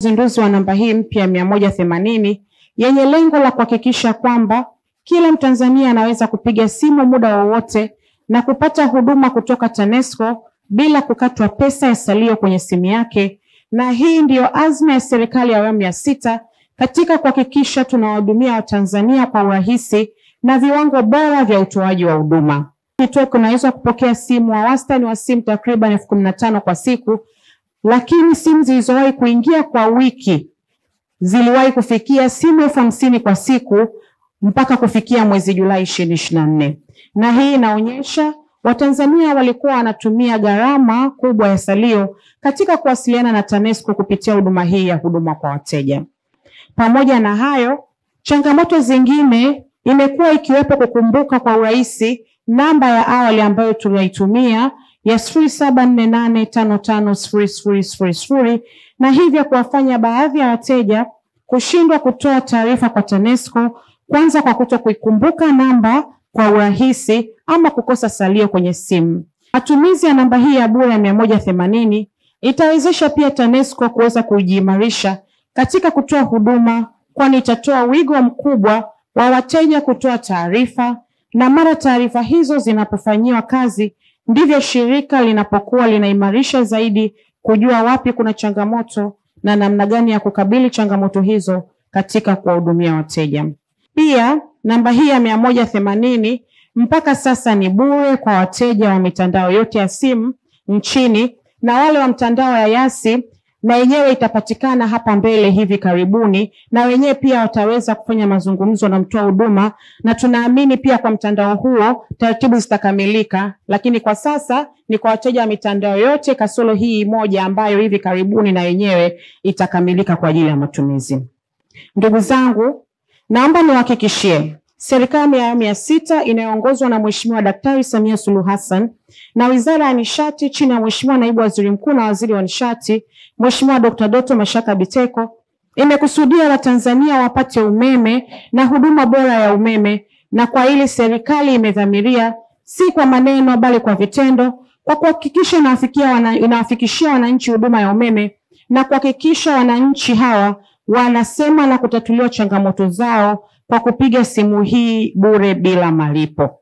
uzinduzi wa namba hii mpya 180 yenye lengo la kuhakikisha kwamba kila Mtanzania anaweza kupiga simu muda wowote na kupata huduma kutoka TANESCO bila kukatwa pesa ya salio kwenye simu yake. Na hii ndiyo azma ya serikali ya awamu ya 6 katika kuhakikisha tunawahudumia Watanzania kwa urahisi na viwango bora vya utoaji wa huduma. Kituo kinaweza kupokea simu wa wastani wa simu takriban 15,000 kwa siku, lakini simu zilizowahi kuingia kwa wiki ziliwahi kufikia simu 50,000 kwa siku mpaka kufikia mwezi Julai 2024. Na hii inaonyesha Watanzania walikuwa wanatumia gharama kubwa ya salio katika kuwasiliana na TANESCO kupitia huduma hii ya huduma kwa wateja. Pamoja na hayo, changamoto zingine imekuwa ikiwepo kukumbuka kwa urahisi namba ya awali ambayo tunaitumia ya 0748550000 na hivyo kuwafanya baadhi ya wateja kushindwa kutoa taarifa kwa TANESCO, kwanza kwa kutokuikumbuka namba kwa urahisi ama kukosa salio kwenye simu. Matumizi ya namba hii ya bure ya 180 itawezesha pia TANESCO kuweza kujiimarisha katika kutoa huduma, kwani itatoa wigo mkubwa wa wateja kutoa taarifa, na mara taarifa hizo zinapofanyiwa kazi ndivyo shirika linapokuwa linaimarisha zaidi kujua wapi kuna changamoto na namna gani ya kukabili changamoto hizo katika kuwahudumia wateja. Pia namba hii ya 180 mpaka sasa ni bure kwa wateja wa mitandao yote ya simu nchini, na wale wa mtandao ya Yasi na yenyewe itapatikana hapa mbele hivi karibuni, na wenyewe pia wataweza kufanya mazungumzo na mtoa huduma, na tunaamini pia kwa mtandao huo taratibu zitakamilika, lakini kwa sasa ni kwa wateja wa mitandao yote kasoro hii moja ambayo hivi karibuni na yenyewe itakamilika kwa ajili ya matumizi. Ndugu zangu, naomba niwahakikishie serikali ya awamu ya 6 inayoongozwa na Mheshimiwa Daktari Samia Suluhu Hassan na Wizara ya Nishati chini ya Mheshimiwa Naibu Waziri Mkuu na Waziri wa Nishati Mheshimiwa Dr. Doto Mashaka Biteko imekusudia Watanzania wapate umeme na huduma bora ya umeme, na kwa hili serikali imedhamiria si kwa maneno bali kwa vitendo, kwa kuhakikisha inawafikishia wananchi huduma ya umeme na kuhakikisha wananchi hawa wanasema na kutatuliwa changamoto zao kwa kupiga simu hii bure bila malipo.